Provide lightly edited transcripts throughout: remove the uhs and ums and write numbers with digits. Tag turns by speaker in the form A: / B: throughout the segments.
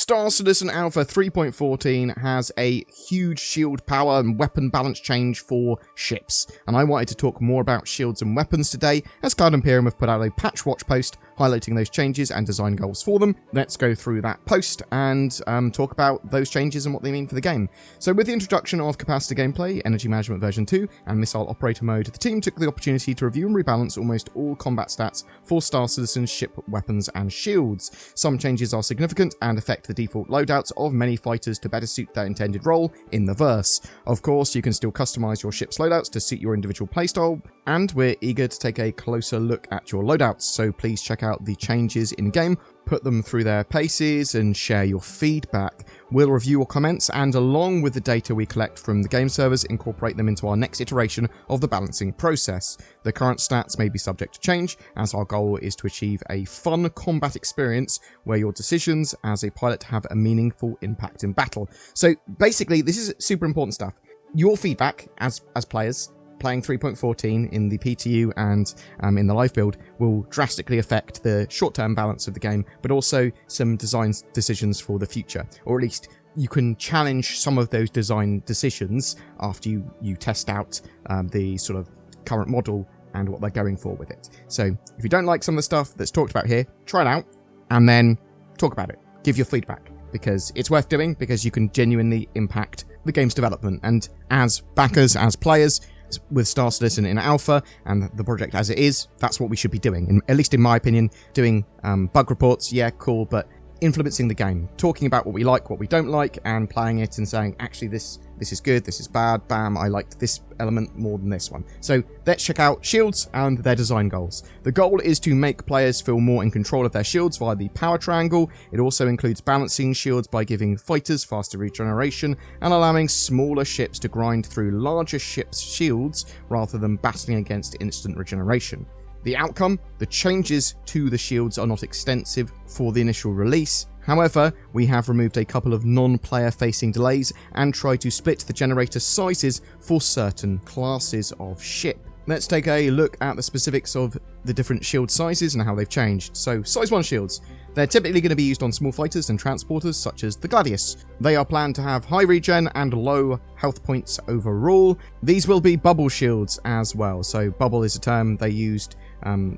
A: Star Citizen Alpha 3.14 has a huge shield power and weapon balance change for ships, and I wanted to talk more about shields and weapons today, as Cloud Imperium have put out a patch watch post highlighting those changes and design goals for them. Let's go through that post and talk about those changes and what they mean for the game. So with the introduction of capacity gameplay, energy management version 2, and missile operator mode, the team took the opportunity to review and rebalance almost all combat stats for Star Citizen's ship, weapons, and shields. Some changes are significant and affect the default loadouts of many fighters to better suit their intended role in the verse. Of course, you can still customize your ship's loadouts to suit your individual playstyle, and we're eager to take a closer look at your loadouts, so please check out the changes in-game, put them through their paces, and share your feedback. We'll review your comments, and along with the data we collect from the game servers, incorporate them into our next iteration of the balancing process. The current stats may be subject to change, as our goal is to achieve a fun combat experience where your decisions as a pilot have a meaningful impact in battle. So basically, this is super important stuff. Your feedback as players playing 3.14 in the PTU and in the live build will drastically affect the short-term balance of the game, but also some design decisions for the future, or at least you can challenge some of those design decisions after you test out the sort of current model and what they're going for with it. So if you don't like some of the stuff that's talked about here, try it out and then talk about it. Give your feedback, because it's worth doing, because you can genuinely impact the game's development. And as backers, as players, with Star Citizen in alpha and the project as it is, that's what we should be doing. At least in my opinion, doing bug reports, yeah, cool, but influencing the game, talking about what we like, what we don't like, and playing it and saying, actually, this is good, this is bad, bam, I liked this element more than this one. So let's check out shields and their design goals. The goal is to make players feel more in control of their shields via the power triangle. It also includes balancing shields by giving fighters faster regeneration and allowing smaller ships to grind through larger ships' shields rather than battling against instant regeneration. The outcome, the changes to the shields are not extensive for the initial release. However, we have removed a couple of non-player facing delays and tried to split the generator sizes for certain classes of ship. Let's take a look at the specifics of the different shield sizes and how they've changed. So, size 1 shields. They're typically going to be used on small fighters and transporters such as the Gladius. They are planned to have high regen and low health points overall. These will be bubble shields as well. So bubble is a term they used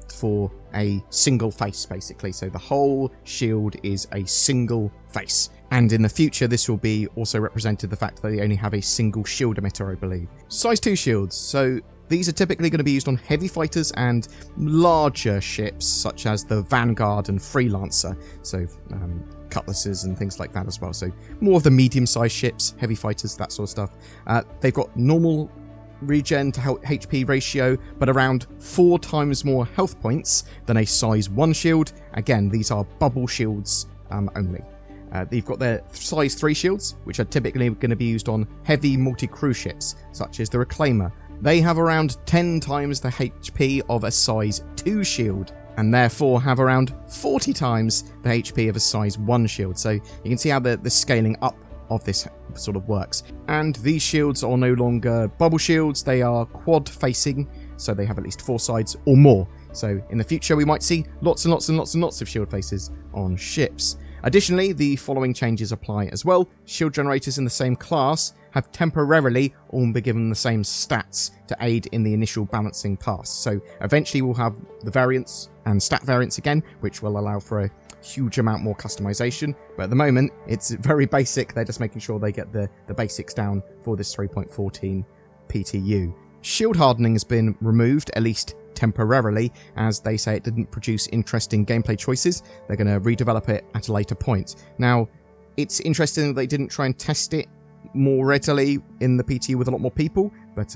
A: for a single face, basically. So the whole shield is a single face. And in the future, this will be also represented the fact that they only have a single shield emitter, I believe. Size 2 shields. So these are typically going to be used on heavy fighters and larger ships, such as the Vanguard and Freelancer. So cutlasses and things like that as well. So more of the medium-sized ships, heavy fighters, that sort of stuff. They've got normal regen to HP ratio, but around 4 times more health points than a size 1 shield. Again, these are bubble shields only. They've got their size 3 shields, which are typically going to be used on heavy multi-crew ships, such as the Reclaimer. They have around 10 times the HP of a size 2 shield, and therefore have around 40 times the HP of a size 1 shield. So you can see how the scaling up of this sort of works. And these shields are no longer bubble shields, they are quad facing, so they have at least 4 sides or more. So in the future we might see lots and lots and lots and lots of shield faces on ships. Additionally, the following changes apply as well. Shield generators in the same class have temporarily all been given the same stats to aid in the initial balancing pass. So eventually we'll have the variants and stat variants again, which will allow for a huge amount more customization. But at the moment, it's very basic. They're just making sure they get the basics down for this 3.14 PTU. Shield hardening has been removed, at least temporarily, as they say it didn't produce interesting gameplay choices. They're going to redevelop it at a later point. Now, it's interesting that they didn't try and test it more readily in the PTU with a lot more people, but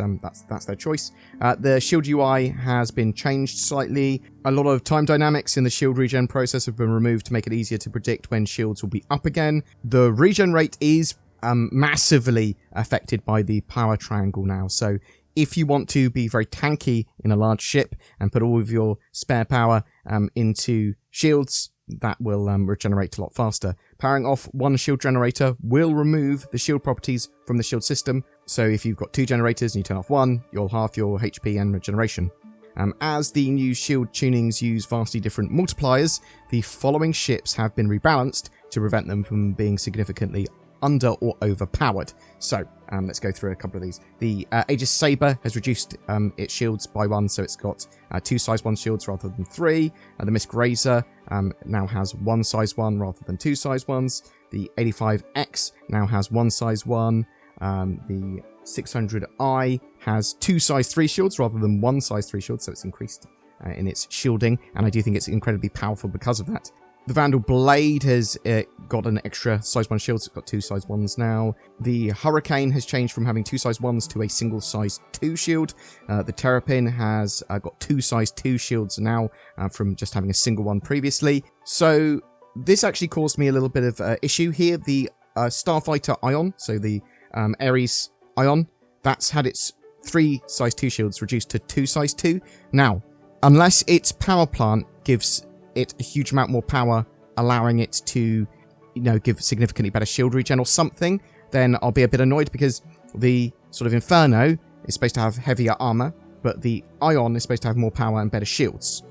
A: that's their choice. The shield UI has been changed slightly. A lot of time dynamics in the shield regen process have been removed to make it easier to predict when shields will be up again. The regen rate is massively affected by the power triangle now, so if you want to be very tanky in a large ship and put all of your spare power into shields, that will regenerate a lot faster. Powering off one shield generator will remove the shield properties from the shield system, so if you've got 2 generators and you turn off one, you'll halve your HP and regeneration. As the new shield tunings use vastly different multipliers, the following ships have been rebalanced to prevent them from being significantly under or overpowered. So let's go through a couple of these. The Aegis Saber has reduced its shields by 1, so it's got 2 size 1 shields rather than 3. The Misk Razor now has 1 size 1 rather than 2 size 1s. The 85X now has 1 size 1. The 600i has 2 size 3 shields rather than 1 size 3 shields, so it's increased in its shielding, and I do think it's incredibly powerful because of that. The Vandal Blade has got an extra size 1 shield, so it's got 2 size 1s now. The Hurricane has changed from having 2 size 1s to a single size 2 shield. The Terrapin has got 2 size 2 shields now from just having a single one previously. So this actually caused me a little bit of issue here. The Starfighter Ion, so the Ares Ion, that's had its 3 size 2 shields reduced to 2 size 2. Now, unless its power plant gives it a huge amount more power, allowing it to, give significantly better shield regen or something, then I'll be a bit annoyed, because the sort of Inferno is supposed to have heavier armor, but the Ion is supposed to have more power and better shields.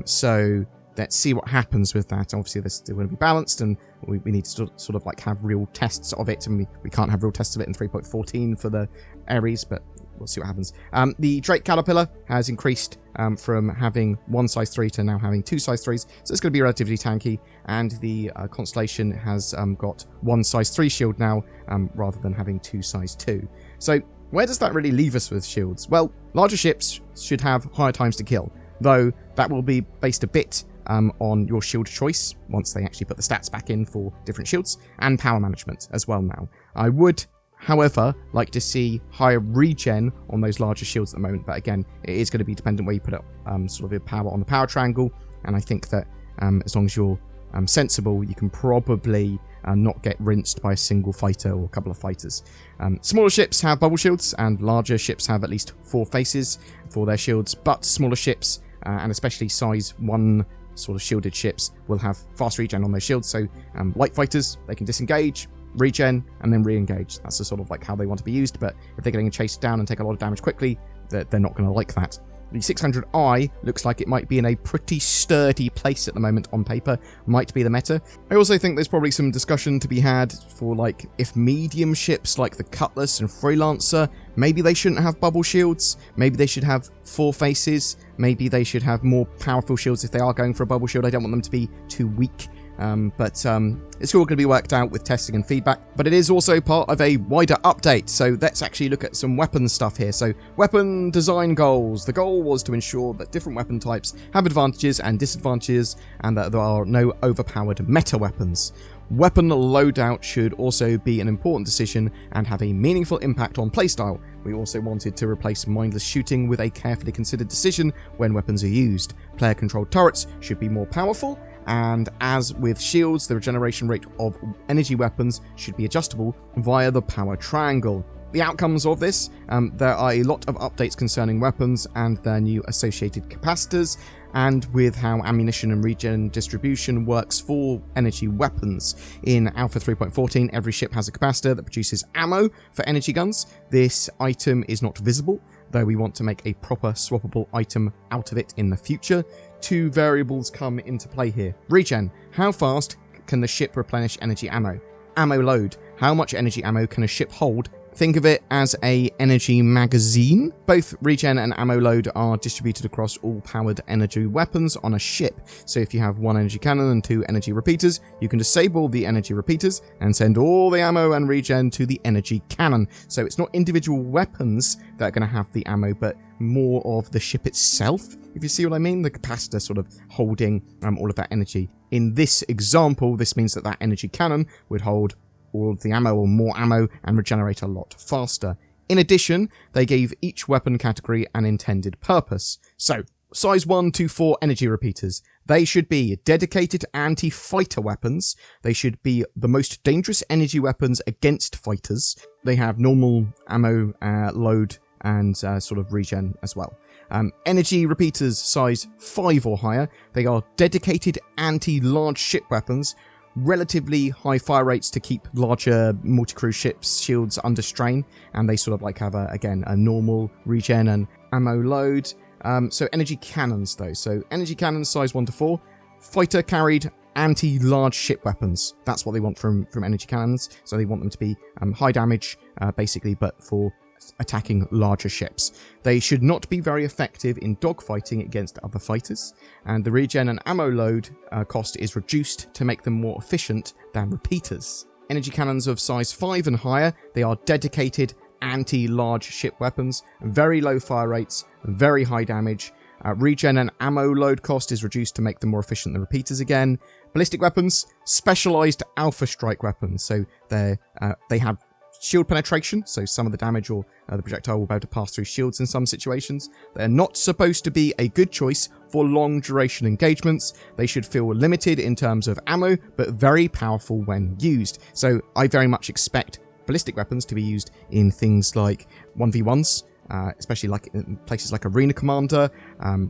A: So let's see what happens with that. Obviously, they're still going to be balanced, and we need to sort of like have real tests of it, and we can't have real tests of it in 3.14 for the Ares, but we'll see what happens. The Drake Caterpillar has increased from having 1 size 3 to now having 2 size 3s, so it's going to be relatively tanky. And the Constellation has got 1 size 3 shield now, rather than having 2 size 2. So where does that really leave us with shields? Well, larger ships should have higher times to kill, though that will be based a bit on your shield choice once they actually put the stats back in for different shields, and power management as well now. I would, however, like to see higher regen on those larger shields at the moment, but again, it is going to be dependent where you put up sort of your power on the power triangle, and I think that as long as you're sensible, you can probably not get rinsed by a single fighter or a couple of fighters. Smaller ships have bubble shields, and larger ships have at least 4 faces for their shields, but smaller ships, and especially size 1 sort of shielded ships, will have fast regen on their shields, so light fighters, they can disengage, regen, and then re-engage. That's the sort of like how they want to be used, but if they're getting chased down and take a lot of damage quickly, they're not going to like that. The 600i looks like it might be in a pretty sturdy place at the moment on paper, might be the meta. I also think there's probably some discussion to be had for, like, if medium ships like the Cutlass and Freelancer, maybe they shouldn't have bubble shields, maybe they should have 4 faces, maybe they should have more powerful shields if they are going for a bubble shield. I don't want them to be too weak. But it's all going to be worked out with testing and feedback. But it is also part of a wider update, so let's actually look at some weapon stuff here. So, weapon design goals. The goal was to ensure that different weapon types have advantages and disadvantages, and that there are no overpowered meta weapons. Weapon loadout should also be an important decision and have a meaningful impact on playstyle. We also wanted to replace mindless shooting with a carefully considered decision when weapons are used. Player-controlled turrets should be more powerful, and as with shields, the regeneration rate of energy weapons should be adjustable via the power triangle. The outcomes of this, there are a lot of updates concerning weapons and their new associated capacitors, and with how ammunition and regen distribution works for energy weapons. In Alpha 3.14, every ship has a capacitor that produces ammo for energy guns. This item is not visible, though we want to make a proper swappable item out of it in the future. 2 variables come into play here. Regen. How fast can the ship replenish energy ammo? Ammo load. How much energy ammo can a ship hold? Think of it as a energy magazine. Both regen and ammo load are distributed across all powered energy weapons on a ship. So if you have 1 energy cannon and 2 energy repeaters, you can disable the energy repeaters and send all the ammo and regen to the energy cannon. So it's not individual weapons that are going to have the ammo, but more of the ship itself, if you see what I mean. The capacitor sort of holding all of that energy. In this example, this means that that energy cannon would hold all of the ammo or more ammo and regenerate a lot faster. In addition, they gave each weapon category an intended purpose. So, size 1 to 4 energy repeaters. They should be dedicated anti-fighter weapons. They should be the most dangerous energy weapons against fighters. They have normal ammo load and sort of regen as well. Energy repeaters size 5 or higher. They are dedicated anti-large ship weapons. Relatively high fire rates to keep larger multi-crew ships' shields under strain, and they sort of like have a normal regen and ammo load. So energy cannons though. So energy cannons size 1 to 4. Fighter carried anti-large ship weapons. That's what they want from energy cannons. So they want them to be high damage, basically, but for attacking larger ships. They should not be very effective in dogfighting against other fighters, and the regen and ammo load cost is reduced to make them more efficient than repeaters. Energy cannons of size 5 and higher, they are dedicated anti-large ship weapons, very low fire rates, very high damage. Regen and ammo load cost is reduced to make them more efficient than repeaters again. Ballistic weapons, specialized alpha strike weapons, so they have shield penetration, so some of the damage or the projectile will be able to pass through shields in some situations. They're not supposed to be a good choice for long duration engagements. They should feel limited in terms of ammo, but very powerful when used. So I very much expect ballistic weapons to be used in things like 1v1s, especially like in places like Arena Commander,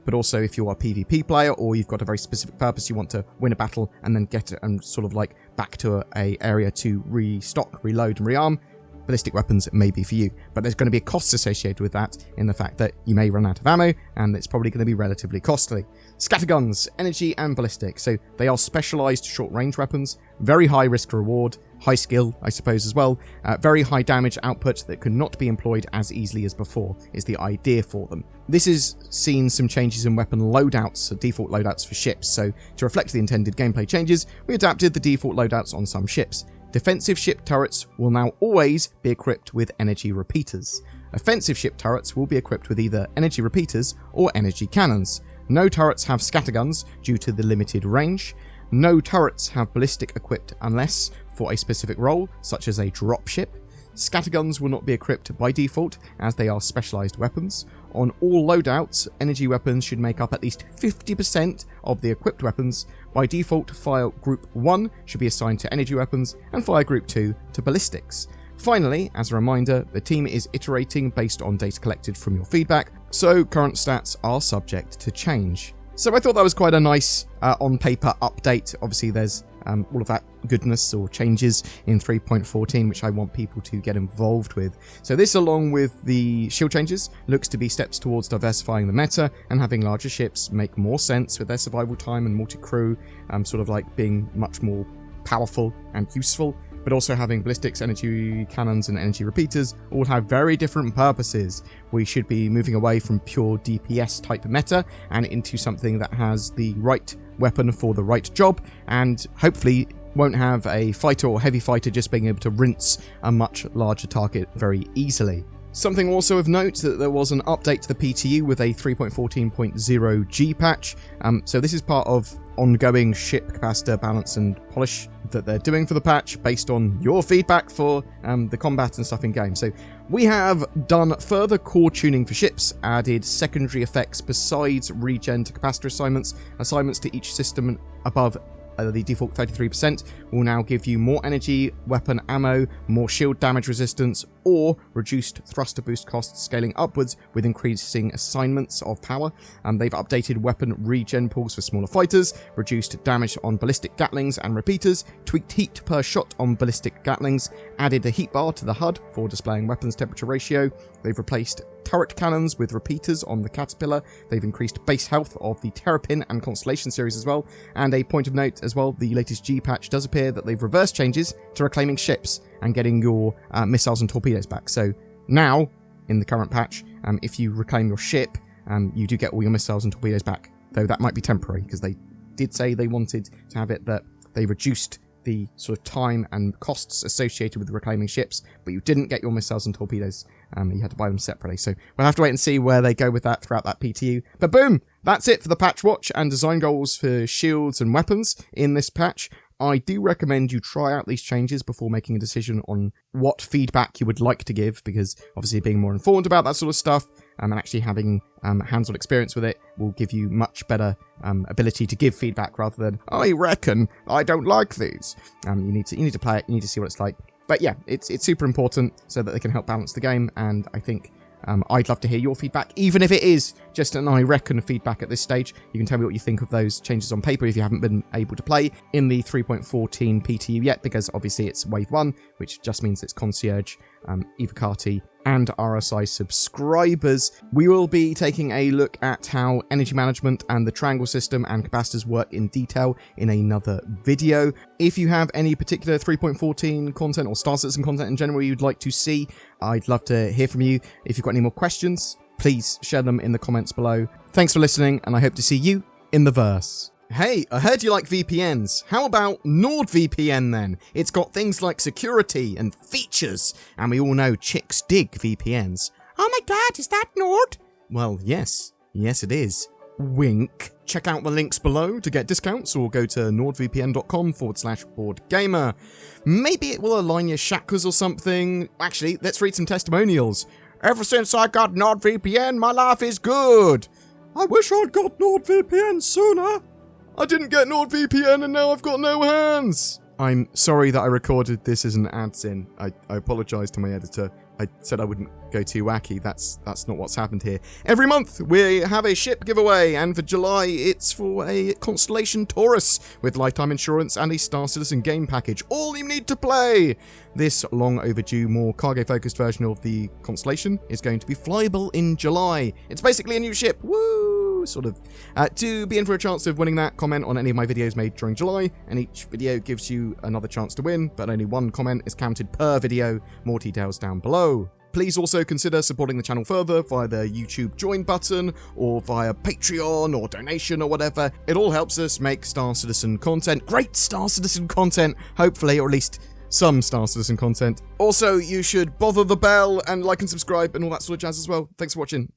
A: but also if you're a PvP player or you've got a very specific purpose, you want to win a battle and then get it and sort of like back to a area to restock, reload and rearm. Ballistic weapons may be for you, but there's going to be a cost associated with that in the fact that you may run out of ammo and it's probably going to be relatively costly. Scatterguns, energy and ballistic, so they are specialized short-range weapons, very high risk reward, high skill, I suppose as well, very high damage output that could not be employed as easily as before is the idea for them. This has seen some changes in weapon loadouts, default loadouts for ships, so to reflect the intended gameplay changes, we adapted the default loadouts on some ships. Defensive ship turrets will now always be equipped with energy repeaters. Offensive ship turrets will be equipped with either energy repeaters or energy cannons. No turrets have scatterguns due to the limited range. No turrets have ballistic equipped unless for a specific role, such as a dropship. Scatterguns will not be equipped by default as they are specialized weapons. On all loadouts, energy weapons should make up at least 50% of the equipped weapons. By default, Fire Group 1 should be assigned to energy weapons and Fire Group 2 to ballistics. Finally, as a reminder, the team is iterating based on data collected from your feedback, so current stats are subject to change. So I thought that was quite a nice on-paper update. Obviously, there's all of that goodness or changes in 3.14, which I want people to get involved with. So this, along with the shield changes, looks to be steps towards diversifying the meta and having larger ships make more sense with their survival time and multi-crew, sort of like being much more powerful and useful, but also having ballistics, energy cannons, and energy repeaters all have very different purposes. We should be moving away from pure DPS type meta and into something that has the right weapon for the right job, and hopefully won't have a fighter or heavy fighter just being able to rinse a much larger target very easily. Something also of note that there was an update to the PTU with a 3.14.0 G patch. So this is part of ongoing ship capacitor balance and polish that they're doing for the patch based on your feedback for the combat and stuff in game. So we have done further core tuning for ships, added secondary effects besides regen to capacitor assignments to each system above the default 33% will now give you more energy, weapon ammo, more shield damage resistance, or reduced thruster boost costs scaling upwards with increasing assignments of power. They've updated weapon regen pools for smaller fighters, reduced damage on ballistic gatlings and repeaters, tweaked heat per shot on ballistic gatlings, added a heat bar to the HUD for displaying weapons temperature ratio. They've replaced turret cannons with repeaters on the Caterpillar. They've increased base health of the Terrapin and Constellation series as well. And a point of note as well, the latest G patch does appear that they've reversed changes to reclaiming ships and getting your missiles and torpedoes back. So now, in the current patch, if you reclaim your ship, you do get all your missiles and torpedoes back. Though that might be temporary, because they did say they wanted to have it that they reduced the sort of time and costs associated with reclaiming ships, but you didn't get your missiles and torpedoes. You had to buy them separately. So we'll have to wait and see where they go with that throughout that PTU. But boom! That's it for the patch watch and design goals for shields and weapons in this patch. I do recommend you try out these changes before making a decision on what feedback you would like to give, because obviously being more informed about that sort of stuff and actually having hands-on experience with it will give you much better ability to give feedback rather than, I reckon I don't like these. You need to play it, you need to see what it's like. But yeah, it's super important so that they can help balance the game, and I think I'd love to hear your feedback, even if it is just an I reckon feedback at this stage. You can tell me what you think of those changes on paper if you haven't been able to play in the 3.14 PTU yet, because obviously it's Wave 1, which just means it's Concierge Evocati, and RSI subscribers. We will be taking a look at how energy management and the triangle system and capacitors work in detail in another video. If you have any particular 3.14 content or Star Citizen content in general you'd like to see, I'd love to hear from you. If you've got any more questions, please share them in the comments below. Thanks for listening, and I hope to see you in the verse. Hey, I heard you like VPNs. How about NordVPN then? It's got things like security and features, and we all know chicks dig VPNs. Oh my god, is that Nord? Well, yes. Yes, it is. Wink. Check out the links below to get discounts, or go to nordvpn.com/BoredGamer. Maybe it will align your chakras or something. Actually, let's read some testimonials. Ever since I got NordVPN, my life is good. I wish I'd got NordVPN sooner. I didn't get NordVPN and now I've got no hands. I'm sorry that I recorded this as an ad-sin. I apologise to my editor. I said I wouldn't go too wacky. That's not what's happened here. Every month we have a ship giveaway, and for July it's for a Constellation Taurus with lifetime insurance and a Star Citizen game package. All you need to play! This long overdue, more cargo-focused version of the Constellation is going to be flyable in July. It's basically a new ship. Woo! Sort of. To be in for a chance of winning that, comment on any of my videos made during July, and each video gives you another chance to win, but only one comment is counted per video. More details down below. Please also consider supporting the channel further via the YouTube join button, or via Patreon or donation or whatever. It all helps us make Star Citizen content. Great Star Citizen content, hopefully, or at least some Star Citizen content. Also, you should bother the bell and like and subscribe and all that sort of jazz as well. Thanks for watching.